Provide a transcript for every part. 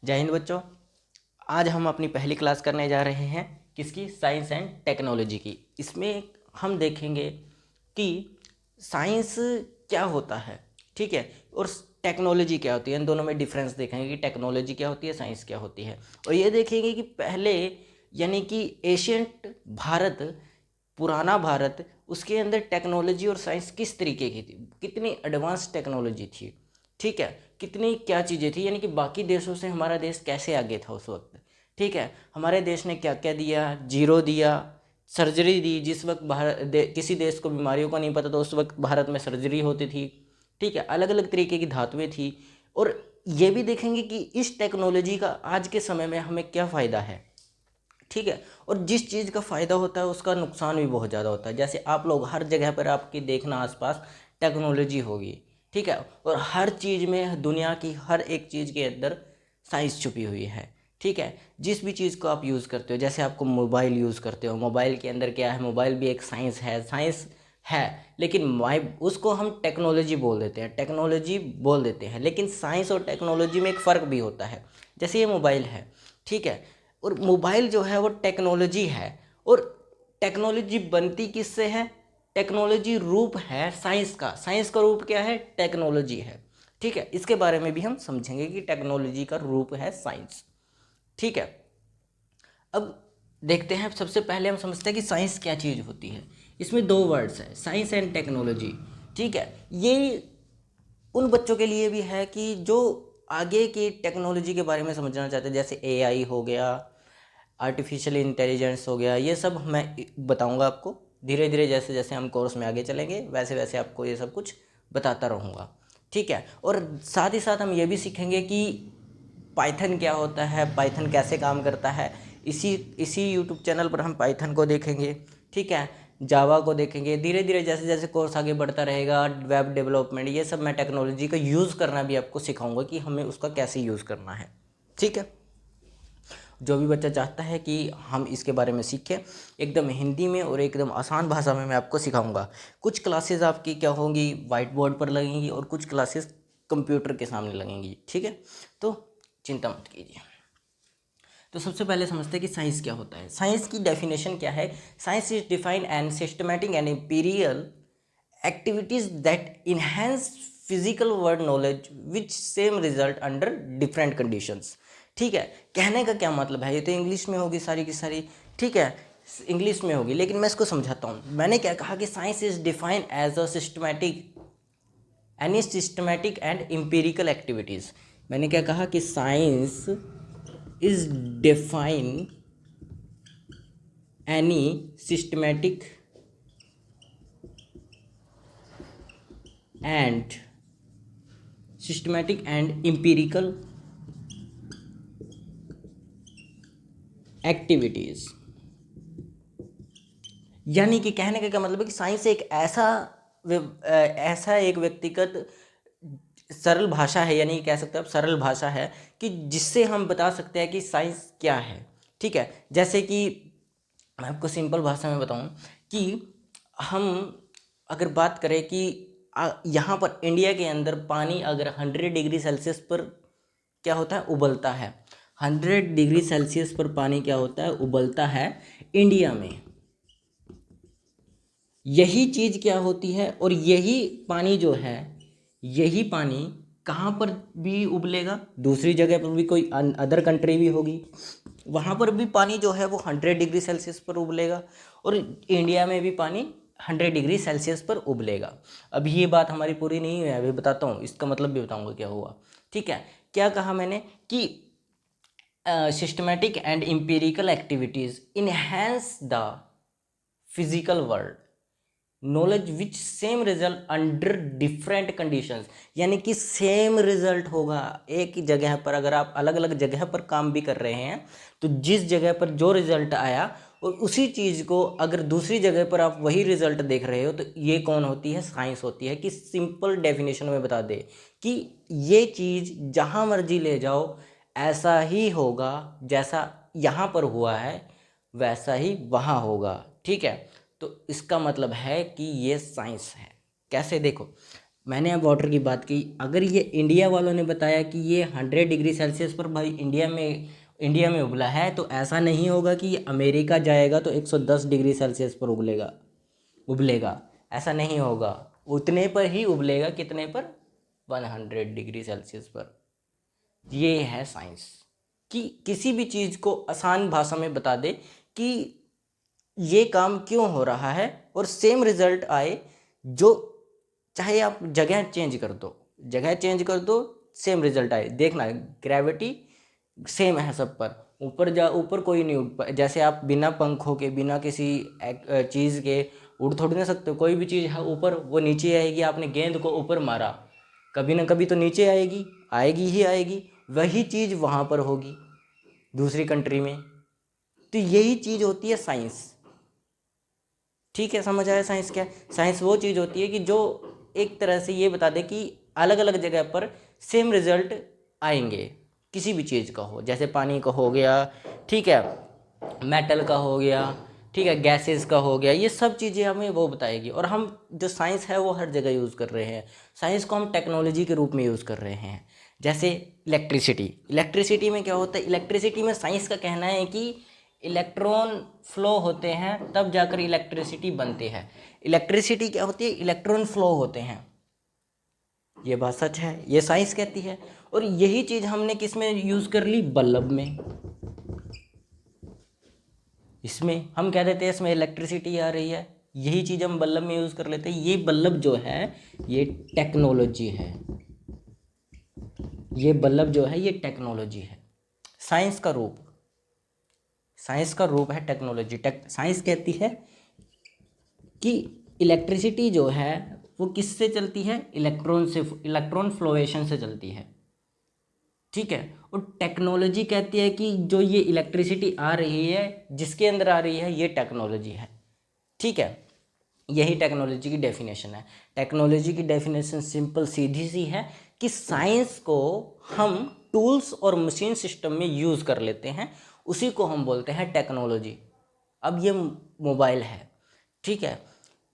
जय हिंद बच्चों। आज हम अपनी पहली क्लास करने जा रहे हैं किसकी? साइंस एंड टेक्नोलॉजी की। इसमें हम देखेंगे कि साइंस क्या होता है, ठीक है, और टेक्नोलॉजी क्या होती है। इन दोनों में डिफरेंस देखेंगे कि टेक्नोलॉजी क्या होती है, साइंस क्या होती है। और ये देखेंगे कि पहले यानी कि एशियंट भारत, पुराना भारत, उसके अंदर टेक्नोलॉजी और साइंस किस तरीके की थी, कितनी एडवांस टेक्नोलॉजी थी, ठीक है, कितनी क्या चीज़ें थी, यानी कि बाकी देशों से हमारा देश कैसे आगे था उस वक्त, ठीक है। हमारे देश ने क्या क्या दिया? जीरो दिया, सर्जरी दी। जिस वक्त किसी देश को बीमारियों का नहीं पता तो उस वक्त भारत में सर्जरी होती थी, ठीक है। अलग अलग तरीके की धातुएं थी। और ये भी देखेंगे कि इस टेक्नोलॉजी का आज के समय में हमें क्या फ़ायदा है, ठीक है। और जिस चीज़ का फ़ायदा होता है उसका नुकसान भी बहुत ज़्यादा होता है। जैसे आप लोग हर जगह पर आपकी देखना आसपास टेक्नोलॉजी होगी, ठीक है, और हर चीज़ में, दुनिया की हर एक चीज़ के अंदर साइंस छुपी हुई है, ठीक है। जिस भी चीज़ को आप यूज़ करते हो, जैसे आपको मोबाइल यूज़ करते हो, मोबाइल के अंदर क्या है? मोबाइल भी एक साइंस है, लेकिन उसको हम टेक्नोलॉजी बोल देते हैं, टेक्नोलॉजी बोल देते हैं, लेकिन साइंस और टेक्नोलॉजी में एक फ़र्क भी होता है। जैसे ये मोबाइल है, ठीक है, और मोबाइल जो है वो टेक्नोलॉजी है। और टेक्नोलॉजी बनती किससे है? टेक्नोलॉजी रूप है साइंस का। साइंस का रूप क्या है? टेक्नोलॉजी है, ठीक है। इसके बारे में भी हम समझेंगे कि टेक्नोलॉजी का रूप है साइंस, ठीक है। अब देखते हैं, सबसे पहले हम समझते हैं कि साइंस क्या चीज़ होती है। इसमें दो वर्ड्स हैं, साइंस एंड टेक्नोलॉजी, ठीक है। ये उन बच्चों के लिए भी है कि जो आगे की टेक्नोलॉजी के बारे में समझना चाहते हैं, जैसे एआई हो गया, आर्टिफिशियल इंटेलिजेंस हो गया। ये सब मैं बताऊंगा आपको धीरे धीरे, जैसे जैसे हम कोर्स में आगे चलेंगे वैसे वैसे आपको ये सब कुछ बताता रहूँगा, ठीक है। और साथ ही साथ हम ये भी सीखेंगे कि पाइथन क्या होता है, पाइथन कैसे काम करता है। इसी इसी यूट्यूब चैनल पर हम पाइथन को देखेंगे, ठीक है, जावा को देखेंगे। धीरे धीरे जैसे जैसे कोर्स आगे बढ़ता रहेगा, वेब डेवलपमेंट, ये सब मैं टेक्नोलॉजी का यूज़ करना भी आपको सिखाऊंगा कि हमें उसका कैसे यूज़ करना है, ठीक है। जो भी बच्चा चाहता है कि हम इसके बारे में सीखें, एकदम हिंदी में और एकदम आसान भाषा में मैं आपको सिखाऊंगा। कुछ क्लासेस आपकी क्या होंगी, वाइट बोर्ड पर लगेंगी, और कुछ क्लासेस कंप्यूटर के सामने लगेंगी, ठीक है। तो चिंता मत कीजिए। तो सबसे पहले समझते हैं कि साइंस क्या होता है। साइंस की डेफिनेशन क्या है? Science is defined and systematic and Amperian activities that enhance physical world knowledge which same result under different conditions, ठीक है। कहने का क्या मतलब है? ये तो इंग्लिश में होगी सारी की सारी, ठीक है, इंग्लिश में होगी, लेकिन मैं इसको समझाता हूँ। मैंने क्या कहा कि science is defined as a systematic and empirical activities. मैंने क्या कहा कि science is define any and systematic and empirical activities. यानी कि कहने का क्या मतलब है कि साइंस एक ऐसा एक व्यक्तिगत सरल भाषा है, यानी कह सकते हैं आप सरल भाषा है कि जिससे हम बता सकते हैं कि साइंस क्या है, ठीक है। जैसे कि मैं आपको सिंपल भाषा में बताऊं कि हम अगर बात करें कि यहाँ पर इंडिया के अंदर पानी अगर 100 डिग्री सेल्सियस पर क्या होता है? उबलता है। 100 डिग्री सेल्सियस पर पानी क्या होता है? उबलता है इंडिया में। यही चीज़ क्या होती है? और यही पानी जो है, यही पानी कहाँ पर भी उबलेगा? दूसरी जगह पर भी, कोई अदर कंट्री भी होगी, वहाँ पर भी पानी जो है वो 100 डिग्री सेल्सियस पर उबलेगा, और इंडिया में भी पानी 100 डिग्री सेल्सियस पर उबलेगा। अभी ये बात हमारी पूरी नहीं है, अभी बताता हूँ, इसका मतलब भी बताऊँगा क्या हुआ, ठीक है। क्या कहा मैंने कि systematic and empirical activities enhance the physical world knowledge which same result under different conditions. यानी कि सेम रिजल्ट होगा एक ही जगह पर। अगर आप अलग अलग जगह पर काम भी कर रहे हैं तो जिस जगह पर जो रिजल्ट आया, और उसी चीज़ को अगर दूसरी जगह पर आप वही रिजल्ट देख रहे हो, तो ये कौन होती है? साइंस होती है। कि सिंपल डेफिनेशन में बता दे कि ये चीज़ जहाँ मर्जी ले जाओ ऐसा ही होगा, जैसा यहाँ पर हुआ है वैसा ही वहाँ होगा, ठीक है। तो इसका मतलब है कि ये साइंस है। कैसे? देखो, मैंने अब वाटर की बात की, अगर ये इंडिया वालों ने बताया कि ये 100 डिग्री सेल्सियस पर भाई इंडिया में उबला है, तो ऐसा नहीं होगा कि ये अमेरिका जाएगा तो 110 डिग्री सेल्सियस पर उबलेगा। ऐसा नहीं होगा, उतने पर ही उबलेगा, कितने पर? 100 डिग्री सेल्सियस पर। ये है साइंस, कि किसी भी चीज़ को आसान भाषा में बता दे कि ये काम क्यों हो रहा है और सेम रिजल्ट आए। जो चाहे आप जगह चेंज कर दो, सेम रिजल्ट आए। देखना, ग्रेविटी सेम है सब पर, ऊपर कोई नहीं उड़ जैसे आप बिना पंखों के, बिना किसी चीज़ के उड़ थोड़ी ना सकते हो। कोई भी चीज़ है ऊपर, वो नीचे आएगी। आपने गेंद को ऊपर मारा, कभी ना कभी तो नीचे आएगी ही आएगी। वही चीज़ वहाँ पर होगी दूसरी कंट्री में। तो यही चीज़ होती है साइंस। ठीक है, समझ आया साइंस क्या है? साइंस वो चीज़ होती है कि जो एक तरह से ये बता दे कि अलग अलग जगह पर सेम रिजल्ट आएंगे, किसी भी चीज़ का हो, जैसे पानी का हो गया, ठीक है, मेटल का हो गया, ठीक है, गैसेस का हो गया। ये सब चीज़ें हमें वो बताएगी। और हम जो साइंस है वो हर जगह यूज़ कर रहे हैं। साइंस को हम टेक्नोलॉजी के रूप में यूज़ कर रहे हैं। जैसे इलेक्ट्रिसिटी में क्या होता है? इलेक्ट्रिसिटी में साइंस का कहना है कि इलेक्ट्रॉन फ्लो होते हैं, तब जाकर इलेक्ट्रिसिटी बनती है। इलेक्ट्रिसिटी क्या होती है? इलेक्ट्रॉन फ्लो होते हैं। ये बात सच है, ये साइंस कहती है। और यही चीज़ हमने किस में यूज़ कर ली? बल्ब में। इसमें हम कह देते हैं इसमें इलेक्ट्रिसिटी आ रही है, यही चीज़ हम बल्ब में यूज़ कर लेते हैं। ये बल्ब जो है ये टेक्नोलॉजी है। ये बल्ब जो है ये टेक्नोलॉजी है। साइंस का रूप है टेक्नोलॉजी। साइंस कहती है कि इलेक्ट्रिसिटी जो है वो किससे चलती है? इलेक्ट्रॉन फ्लोएशन से चलती है। ठीक है। और टेक्नोलॉजी कहती है कि जो ये इलेक्ट्रिसिटी आ रही है, जिसके अंदर आ रही है, ये टेक्नोलॉजी है। ठीक है, यही टेक्नोलॉजी की डेफिनेशन है। टेक्नोलॉजी की डेफिनेशन सिंपल सीधी सी है कि साइंस को हम टूल्स और मशीन सिस्टम में यूज़ कर लेते हैं, उसी को हम बोलते हैं टेक्नोलॉजी। अब ये मोबाइल है, ठीक है,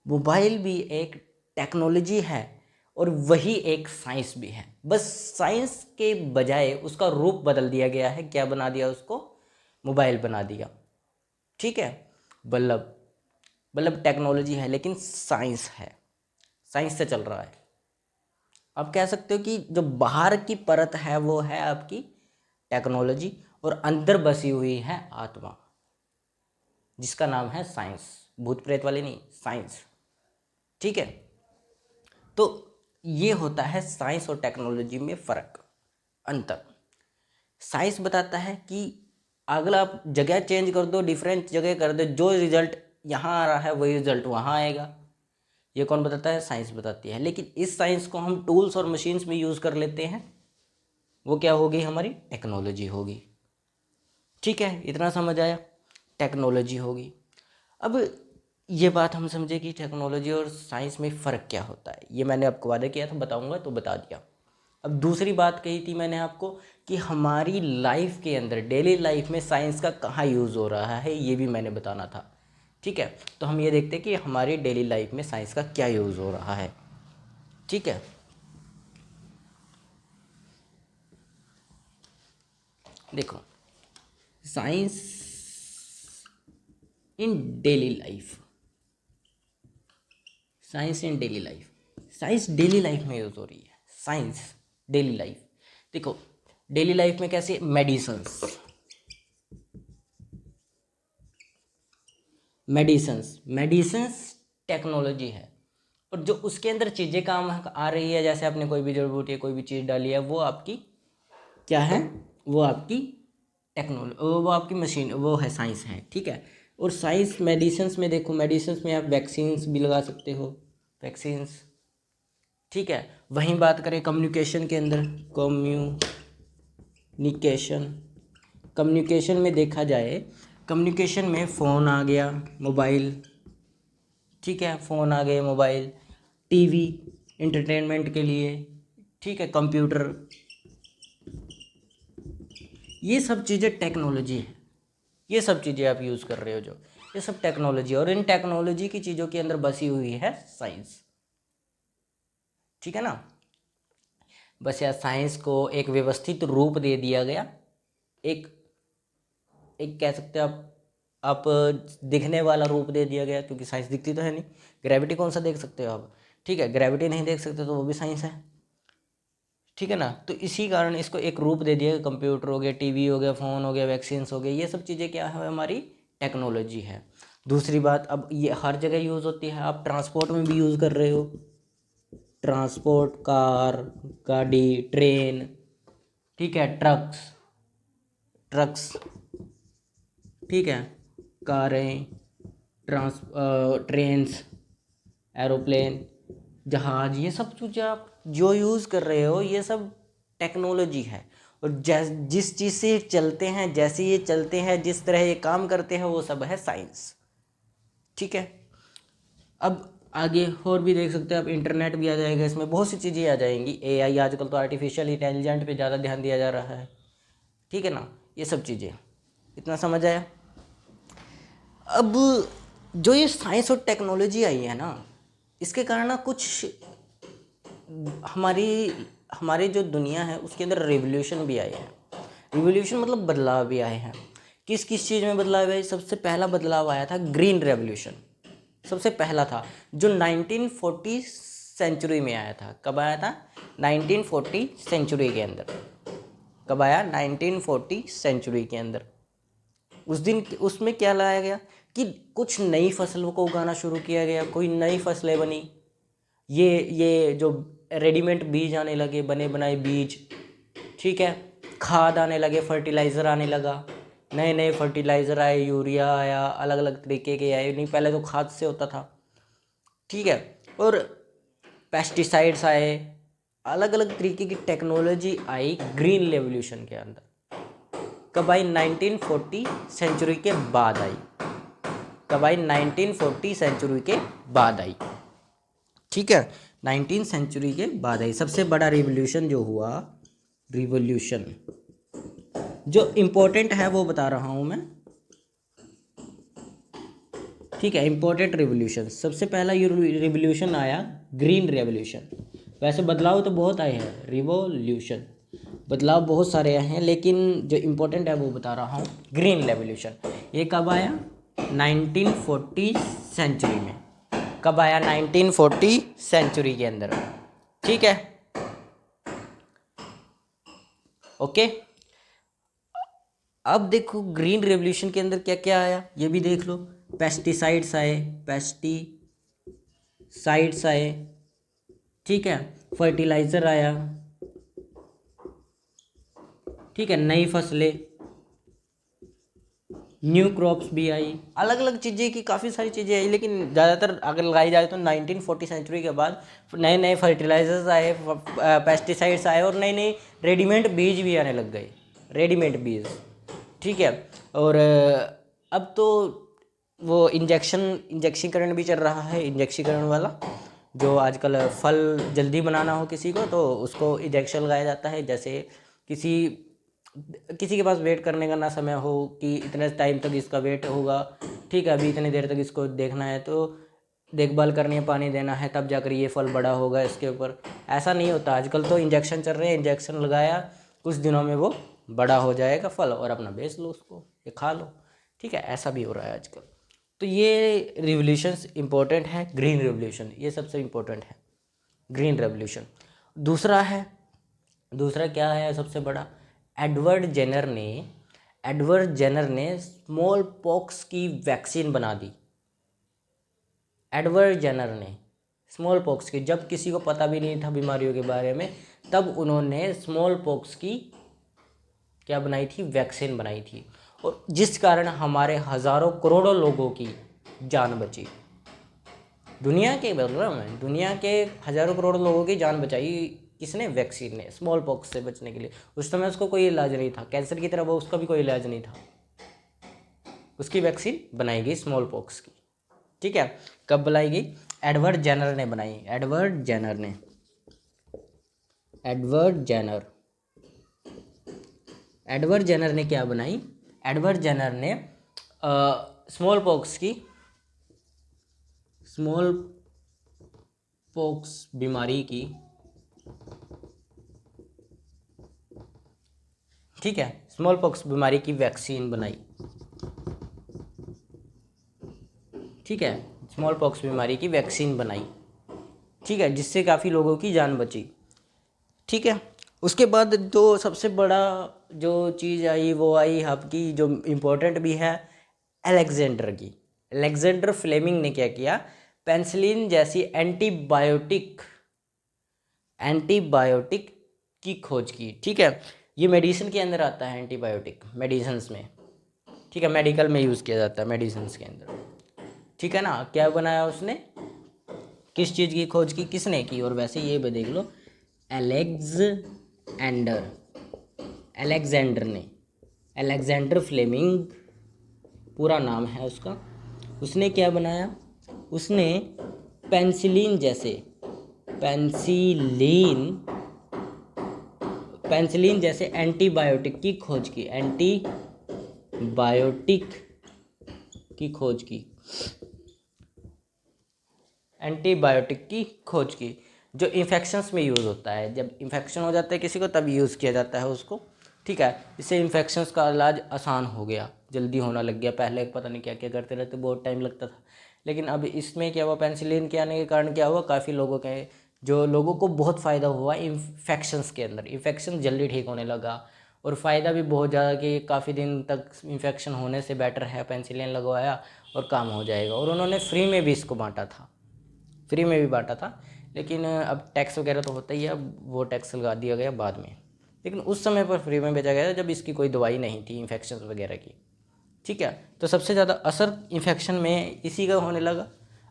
मोबाइल भी एक टेक्नोलॉजी है और वही एक साइंस भी है। बस साइंस के बजाय उसका रूप बदल दिया गया है। क्या बना दिया उसको? मोबाइल बना दिया। ठीक है, बल्ब टेक्नोलॉजी है लेकिन साइंस है, साइंस से चल रहा है। आप कह सकते हो कि जो बाहर की परत है वो है आपकी टेक्नोलॉजी, और अंदर बसी हुई है आत्मा, जिसका नाम है साइंस। भूत प्रेत वाली नहीं, साइंस। ठीक है, तो ये होता है साइंस और टेक्नोलॉजी में फ़र्क, अंतर। साइंस बताता है कि अगला आप जगह चेंज कर दो, डिफरेंट जगह कर दो, जो रिजल्ट यहाँ आ रहा है वही रिजल्ट वहाँ आएगा। ये कौन बताता है? साइंस बताती है। लेकिन इस साइंस को हम टूल्स और मशीन्स में यूज़ कर लेते हैं, वो क्या होगी? हमारी टेक्नोलॉजी होगी। ठीक है, इतना समझ आया? टेक्नोलॉजी होगी। अब ये बात हम समझे कि टेक्नोलॉजी और साइंस में फ़र्क क्या होता है। ये मैंने आपको वादा किया था बताऊंगा, तो बता दिया। अब दूसरी बात कही थी मैंने आपको कि हमारी लाइफ के अंदर, डेली लाइफ में साइंस का कहाँ यूज़ हो रहा है, ये भी मैंने बताना था। ठीक है, तो हम ये देखते हैं कि हमारी डेली लाइफ में साइंस का क्या यूज़ हो रहा है। ठीक है, देखो, science in daily life, science daily life में यूज़ हो रही है। साइंस डेली लाइफ, देखो डेली लाइफ में कैसे? मेडिसिन्स टेक्नोलॉजी है। और जो उसके अंदर चीज़ें काम आ रही है, जैसे आपने कोई भी जड़ी बूटी, कोई भी चीज़ डाली है, वो आपकी क्या है? वो आपकी टेक्नोलॉजी, वो आपकी मशीन, वो है साइंस है। ठीक है, और साइंस मेडिसिन्स में देखो, मेडिसिन्स में आप वैक्सीन्स भी लगा सकते हो, वैक्सीन्स। ठीक है, वहीं बात करें कम्युनिकेशन के अंदर, कम्युनिकेशन में देखा जाए, कम्युनिकेशन में फ़ोन आ गया, मोबाइल। ठीक है, फ़ोन आ गए, मोबाइल, टीवी इंटरटेनमेंट के लिए, ठीक है, कंप्यूटर, ये सब चीज़ें टेक्नोलॉजी है। ये सब चीज़ें आप यूज़ कर रहे हो जो, ये सब टेक्नोलॉजी, और इन टेक्नोलॉजी की चीज़ों के अंदर बसी हुई है साइंस। ठीक है ना। बस यार साइंस को एक व्यवस्थित रूप दे दिया गया, एक एक कह सकते हैं आप दिखने वाला रूप दे दिया गया, क्योंकि साइंस दिखती तो है नहीं। ग्रेविटी कौन सा देख सकते हो आप, ठीक है, ग्रेविटी नहीं देख सकते तो वो भी साइंस है, ठीक है ना। तो इसी कारण इसको एक रूप दे दिया, कंप्यूटर हो गया, टीवी हो गया, फ़ोन हो गया, वैक्सीन्स हो गए, ये सब चीज़ें क्या है, हमारी टेक्नोलॉजी है। दूसरी बात, अब ये हर जगह यूज़ होती है, आप ट्रांसपोर्ट में भी यूज़ कर रहे हो, ट्रांसपोर्ट, कार, गाड़ी, ट्रेन, ठीक है, ट्रक्स ट्रक्स ठीक है, कारें, ट्रेन्स, एरोप्लेन, जहाज, ये सब चीज़ें आप जो यूज़ कर रहे हो ये सब टेक्नोलॉजी है। और जिस चीज़ से चलते हैं, जैसे ये चलते हैं, जिस तरह ये काम करते हैं, वो सब है साइंस, ठीक है। अब आगे और भी देख सकते हैं आप, इंटरनेट भी आ जाएगा इसमें, बहुत सी चीज़ें आ जाएंगी, एआई, आजकल तो आर्टिफिशियल इंटेलिजेंट पे ज़्यादा ध्यान दिया जा रहा है, ठीक है ना। ये सब चीज़ें, इतना समझ आया। अब जो ये साइंस और टेक्नोलॉजी आई है ना, इसके कारण ना कुछ हमारी हमारी जो दुनिया है उसके अंदर रिवोल्यूशन भी आए हैं। रिवोल्यूशन मतलब बदलाव भी आए हैं। किस किस चीज़ में बदलाव है? सबसे पहला बदलाव आया था ग्रीन रेवोल्यूशन, सबसे पहला था, जो 1940 सेंचुरी में आया था। कब आया था? 1940 सेंचुरी के अंदर। कब आया? 1940 सेंचुरी के अंदर। उस दिन उसमें क्या लाया गया कि कुछ नई फसलों को उगाना शुरू किया गया, कोई नई फसलें बनी, ये जो रेडीमेड बीज आने लगे, बने बनाए बीज, ठीक है, खाद आने लगे, फर्टिलाइज़र आने लगा, नए नए फर्टिलाइज़र आए, यूरिया आया, अलग अलग तरीके के आए, नहीं पहले तो खाद से होता था, ठीक है, और पेस्टिसाइड्स आए, अलग अलग तरीके की टेक्नोलॉजी आई ग्रीन रेवोल्यूशन के अंदर। कब आई? 1940 सेंचुरी के बाद आई। कब आई? 1940 सेंचुरी के बाद आई, ठीक है, 19 सेंचुरी के बाद आई। सबसे बड़ा रिवोल्यूशन जो हुआ, रिवोल्यूशन जो इम्पोर्टेंट है वो बता रहा हूँ मैं, ठीक है। इम्पोर्टेंट रिवोल्यूशन, सबसे पहला ये रिवोल्यूशन आया ग्रीन रेवोल्यूशन। वैसे बदलाव तो बहुत आए हैं, रिवोल्यूशन बदलाव बहुत सारे आए हैं, लेकिन जो इम्पोर्टेंट है वो बता रहा हूँ, ग्रीन रेवोल्यूशन। ये कब आया? 1940 सेंचुरी में। कब आया? 1940 सेंचुरी के अंदर, ठीक है, ओके। अब देखो ग्रीन रेवोल्यूशन के अंदर क्या क्या आया, ये भी देख लो। पेस्टिसाइड्स आए, पेस्टिसाइड्स आए, ठीक है, फर्टिलाइज़र आया, ठीक है, नई फसलें, न्यू क्रॉप्स भी आई, अलग अलग चीज़ें की काफ़ी सारी चीज़ें आई, लेकिन ज़्यादातर अगर लगाई जाए तो 1940 सेंचुरी के बाद नए नए फर्टिलाइजर्स आए, पेस्टिसाइड्स आए, और नए नए रेडीमेड बीज भी आने लग गए, रेडीमेड बीज, ठीक है। और अब तो वो इंजेक्शीकरण भी चल रहा है, इंजेक्शीकरण वाला, जो आजकल फल जल्दी बनाना हो किसी को तो उसको इंजेक्शन लगाया जाता है। जैसे किसी किसी के पास वेट करने का ना समय हो कि इतने टाइम तक इसका वेट होगा, ठीक है, अभी इतनी देर तक इसको देखना है, तो देखभाल करनी है, पानी देना है, तब जाकर ये फल बड़ा होगा इसके ऊपर। ऐसा नहीं होता, आजकल तो इंजेक्शन चल रहे हैं, इंजेक्शन लगाया, कुछ दिनों में वो बड़ा हो जाएगा फल, और अपना बेच लो उसको, ये खा लो, ठीक है, ऐसा भी हो रहा है आजकल। तो ये रिवोल्यूशंस इंपॉर्टेंट है, ग्रीन रिवोल्यूशन ये सबसे इम्पोर्टेंट है, ग्रीन रेवोल्यूशन। दूसरा क्या है सबसे बड़ा? एडवर्ड जेनर ने स्मॉल पॉक्स की वैक्सीन बना दी। एडवर्ड जेनर ने स्मॉल पॉक्स की, जब किसी को पता भी नहीं था बीमारियों के बारे में, तब उन्होंने स्मॉल पॉक्स की क्या बनाई थी? वैक्सीन बनाई थी, और जिस कारण हमारे हज़ारों करोड़ों लोगों की जान बची। दुनिया के बोल रहा हूँ मैं, दुनिया के हज़ारों करोड़ लोगों की जान बचाई किसने? वैक्सीन ने, स्मॉल पॉक्स से बचने के लिए। उस समय उसको कोई इलाज नहीं था, कैंसर की तरह वो, उसका भी कोई इलाज नहीं था, उसकी वैक्सीन बनाई गई स्मॉल पॉक्स की, ठीक है। कब बनाई गई? एडवर्ड जेनर ने बनाई, एडवर्ड जेनर ने क्या बनाई? एडवर्ड जेनर ने स्मॉल पॉक्स बीमारी की ठीक है, स्मॉल पॉक्स बीमारी की वैक्सीन बनाई। ठीक है, स्मॉल पॉक्स बीमारी की वैक्सीन बनाई। ठीक है, जिससे काफ़ी लोगों की जान बची। ठीक है, उसके बाद तो सबसे बड़ा जो चीज़ आई वो आई आपकी, जो इम्पोर्टेंट भी है, अलेक्जेंडर की। अलेक्जेंडर फ्लेमिंग ने क्या किया, पेनिसिलिन जैसी एंटीबायोटिक की खोज की। ठीक है, ये मेडिसिन के अंदर आता है, एंटीबायोटिक मेडिसिन्स में। ठीक है, मेडिकल में यूज़ किया जाता है, मेडिसिन्स के अंदर। ठीक है ना, क्या बनाया उसने, किस चीज़ की खोज की, किसने की, और वैसे ये भी देख लो, अलेक्जेंडर ने, अलेक्जेंडर फ्लेमिंग पूरा नाम है उसका। उसने क्या बनाया, उसने पेनिसिलिन जैसे एंटीबायोटिक की खोज की, एंटीबायोटिक की खोज की, जो इन्फेक्शंस में यूज़ होता है। जब इन्फेक्शन हो जाता है किसी को तब यूज़ किया जाता है उसको। ठीक है, इससे इन्फेक्शंस का इलाज आसान हो गया, जल्दी होना लग गया। पहले पता नहीं क्या क्या करते रहते, बहुत टाइम लगता था। लेकिन अब इसमें क्या हुआ, पेनिसिलिन के आने के कारण क्या हुआ, काफ़ी लोगों को बहुत फ़ायदा हुआ इन्फेक्शंस के अंदर। इन्फेक्शन जल्दी ठीक होने लगा, और फ़ायदा भी बहुत ज़्यादा कि काफ़ी दिन तक इन्फेक्शन होने से बेटर है पेनिसिलिन लगवाया और काम हो जाएगा। और उन्होंने फ्री में भी इसको बांटा था। लेकिन अब टैक्स वगैरह तो होता ही है, अब वो टैक्स लगा दिया गया बाद में। लेकिन उस समय पर फ्री में बेचा गया था जब इसकी कोई दवाई नहीं थी इन्फेक्शन वगैरह की। ठीक है, तो सबसे ज़्यादा असर इन्फेक्शन में इसी का होने लगा।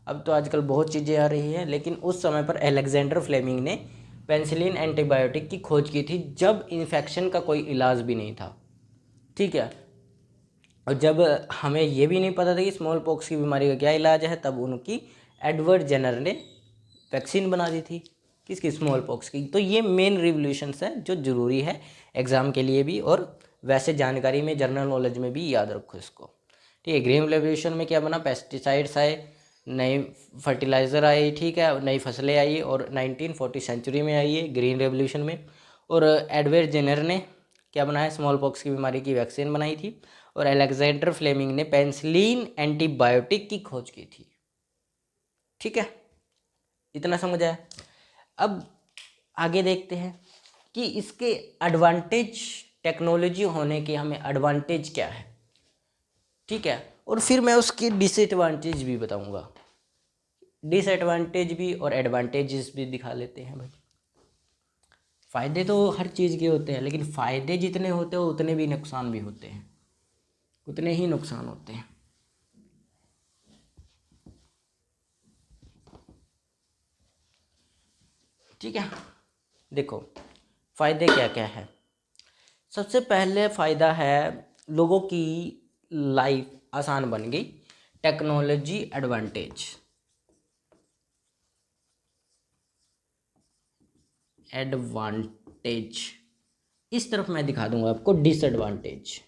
अब तो आजकल बहुत चीज़ें आ रही हैं, लेकिन उस समय पर अलेक्जेंडर फ्लेमिंग ने पेनिसिलिन एंटीबायोटिक की खोज की थी, जब इन्फेक्शन का कोई इलाज भी नहीं था। ठीक है, और जब हमें ये भी नहीं पता था कि स्मॉल पॉक्स की बीमारी का क्या इलाज है, तब उनकी एडवर्ड जेनर ने वैक्सीन बना दी थी, किसकी, स्मॉल पॉक्स की। तो ये मेन रिवोल्यूशंस है जो ज़रूरी है एग्ज़ाम के लिए भी, और वैसे जानकारी में, जनरल नॉलेज में भी याद रखो इसको। ठीक है, ग्रीन रेवोल्यूशन में क्या बना, पेस्टिसाइड्स आए, नए फर्टिलाइज़र आए, ठीक है, नई फसलें आई, और 1940 सेंचुरी में आई है ग्रीन रेवोल्यूशन में। और एडवर्ड जेनर ने क्या बनाया, स्मॉल पॉक्स की बीमारी की वैक्सीन बनाई थी। और अलेक्जेंडर फ्लेमिंग ने पेनिसिलिन एंटीबायोटिक की खोज की थी। ठीक है, इतना समझ आया। अब आगे देखते हैं कि इसके एडवांटेज, टेक्नोलॉजी होने के हमें एडवांटेज क्या है। ठीक है, और फिर मैं उसकी डिसएडवांटेज भी बताऊंगा, डिसएडवांटेज भी और एडवांटेजेस भी दिखा लेते हैं भाई। फ़ायदे तो हर चीज़ के होते हैं, लेकिन फ़ायदे जितने होते हैं उतने भी नुकसान भी होते हैं, उतने ही नुकसान होते हैं। ठीक है, देखो फ़ायदे क्या क्या है। सबसे पहले फ़ायदा है, लोगों की लाइफ आसान बन गई, टेक्नोलॉजी एडवांटेज। इस तरफ मैं दिखा दूंगा आपको डिसएडवांटेज।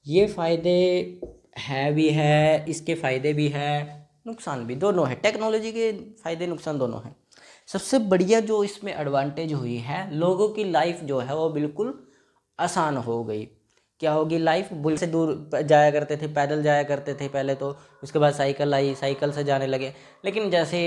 ये फ़ायदे है भी है, इसके फ़ायदे भी है, नुकसान भी, दोनों है। टेक्नोलॉजी के फ़ायदे नुकसान दोनों हैं। सबसे बढ़िया जो इसमें एडवांटेज हुई है, लोगों की लाइफ जो है वो बिल्कुल आसान हो गई। क्या होगी, लाइफ बुल से दूर जाया करते थे, पैदल जाया करते थे पहले तो, उसके बाद साइकिल आई, साइकिल से जाने लगे। लेकिन जैसे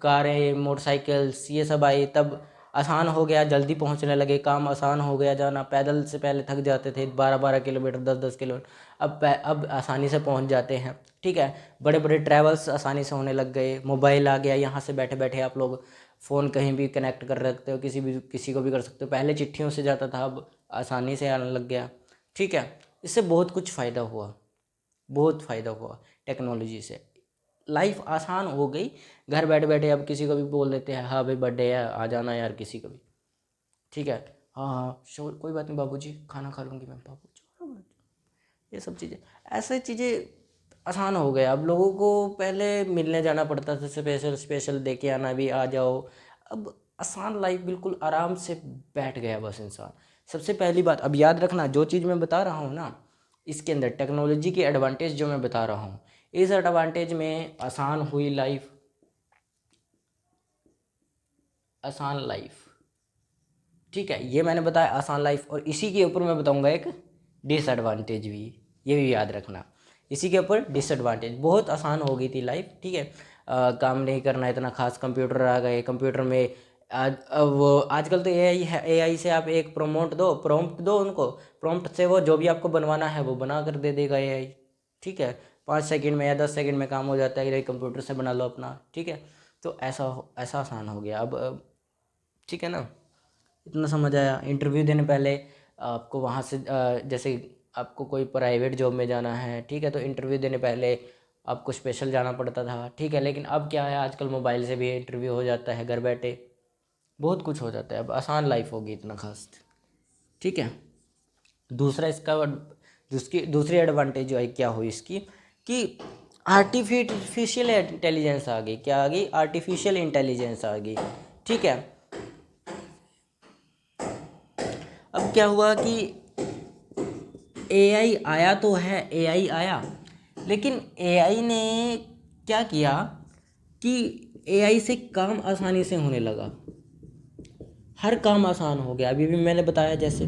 कारें, मोटरसाइकिल्स ये सब आई, तब आसान हो गया, जल्दी पहुंचने लगे, काम आसान हो गया जाना। पैदल से पहले थक जाते थे, 12-12 किलोमीटर, 10-10 किलोमीटर, अब आसानी से पहुंच जाते हैं। ठीक है, बड़े बड़े ट्रैवल्स आसानी से होने लग गए, मोबाइल आ गया, यहाँ से बैठे बैठे आप लोग फ़ोन कहीं भी कनेक्ट कर रखते हो, किसी को भी कर सकते हो। पहले चिट्ठियों से जाता था, अब आसानी से आने लग गया। ठीक है, इससे बहुत कुछ फ़ायदा हुआ, बहुत फ़ायदा हुआ टेक्नोलॉजी से, लाइफ आसान हो गई। घर बैठे बैठे अब किसी को भी बोल देते हैं, हाँ भाई बर्थडे है, आ जाना यार, किसी को भी। ठीक है, हाँ हाँ श्योर, कोई बात नहीं बाबूजी, खाना खा लूँगी मैं, बाबू। ये सब चीज़ें, ऐसे चीज़ें आसान हो गए। अब लोगों को पहले मिलने जाना पड़ता था, स्पेशल दे के आना भी, आ जाओ। अब आसान लाइफ, बिल्कुल आराम से बैठ गया बस इंसान। सबसे पहली बात, अब याद रखना, जो चीज़ मैं बता रहा हूँ ना, इसके अंदर टेक्नोलॉजी की एडवांटेज जो मैं बता रहा हूँ, इस एडवांटेज में आसान हुई लाइफ, आसान लाइफ, ठीक है, ये मैंने बताया आसान लाइफ। और इसी के ऊपर मैं बताऊंगा एक डिसएडवांटेज भी, ये भी याद रखना। इसी के ऊपर डिसएडवांटेज, बहुत आसान हो गई थी लाइफ, ठीक है। काम नहीं करना इतना खास, कंप्यूटर आ गए, कंप्यूटर में वो आजकल तो एआई है, एआई से आप एक प्रॉम्प्ट दो उनको, प्रॉम्प्ट से वो जो भी आपको बनवाना है वो बना कर दे देगा एआई, ठीक है। 5 सेकंड में या 10 सेकंड में काम हो जाता है कि कंप्यूटर से बना लो अपना, ठीक है। तो ऐसा आसान हो गया अब, ठीक है ना। इतना समझ आया। इंटरव्यू देने पहले आपको वहाँ से जैसे आपको कोई प्राइवेट जॉब में जाना है, ठीक है, तो इंटरव्यू देने पहले आपको स्पेशल जाना पड़ता था, ठीक है। लेकिन अब क्या है, आजकल मोबाइल से भी इंटरव्यू हो जाता है घर बैठे, बहुत कुछ हो जाता है, अब आसान लाइफ होगी इतना खास, ठीक है। दूसरा इसका दूसरी एडवांटेज जो है क्या हुई इसकी, कि आर्टिफिशियल इंटेलिजेंस आ गई। क्या आ गई? आर्टिफिशियल इंटेलिजेंस आ गई, ठीक है। अब क्या हुआ कि एआई आया तो है, एआई आया, लेकिन एआई ने क्या किया कि एआई से काम आसानी से होने लगा, हर काम आसान हो गया, अभी भी मैंने बताया जैसे,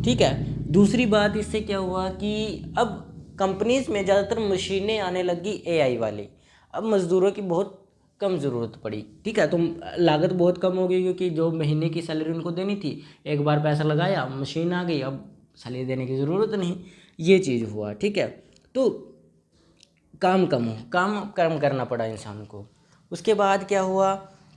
ठीक है। दूसरी बात इससे क्या हुआ कि अब कंपनीज में ज़्यादातर मशीनें आने लगी एआई वाली, अब मज़दूरों की बहुत कम ज़रूरत पड़ी, ठीक है। तो लागत बहुत कम हो गई, क्योंकि जो महीने की सैलरी उनको देनी थी, एक बार पैसा लगाया, मशीन आ गई, अब सैलरी देने की ज़रूरत नहीं, ये चीज़ हुआ, ठीक है। तो काम कम करना पड़ा इंसान को। उसके बाद क्या हुआ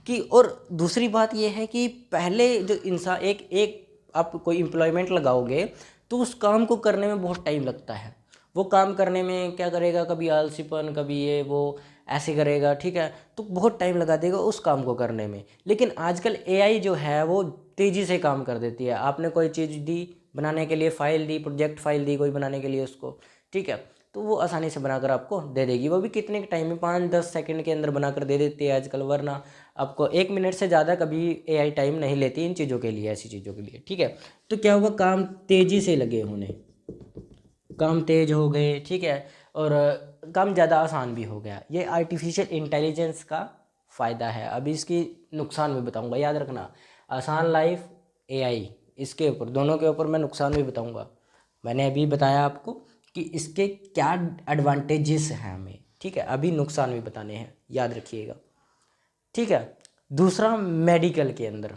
कि, और दूसरी बात ये है कि पहले जो इंसान एक एक आप कोई एम्प्लॉयमेंट लगाओगे तो उस काम को करने में बहुत टाइम लगता है, वो काम करने में क्या करेगा, कभी आलसीपन, कभी ये वो ऐसे करेगा, ठीक है, तो बहुत टाइम लगा देगा उस काम को करने में। लेकिन आजकल एआई जो है वो तेज़ी से काम कर देती है। आपने कोई चीज़ दी बनाने के लिए, फाइल दी, प्रोजेक्ट फाइल दी कोई बनाने के लिए उसको, ठीक है, तो वो आसानी से बनाकर आपको दे देगी, वो भी कितने के टाइम में, 5-10 सेकंड के अंदर बनाकर दे देती है आजकल। वरना आपको 1 मिनट से ज़्यादा कभी एआई टाइम नहीं लेती इन चीज़ों के लिए, ऐसी चीज़ों के लिए, ठीक है। तो क्या हुआ, काम तेज़ी से लगे होने, काम तेज हो गए, ठीक है, और काम ज़्यादा आसान भी हो गया। ये आर्टिफिशियल इंटेलिजेंस का फ़ायदा है। अभी इसकी नुकसान भी बताऊंगा, याद रखना, आसान लाइफ, एआई, इसके ऊपर दोनों के ऊपर मैं नुकसान भी बताऊंगा। मैंने अभी बताया आपको कि इसके क्या एडवांटेजेस हैं हमें, ठीक है, अभी नुकसान भी बताने हैं, याद रखिएगा, ठीक है। दूसरा, मेडिकल के अंदर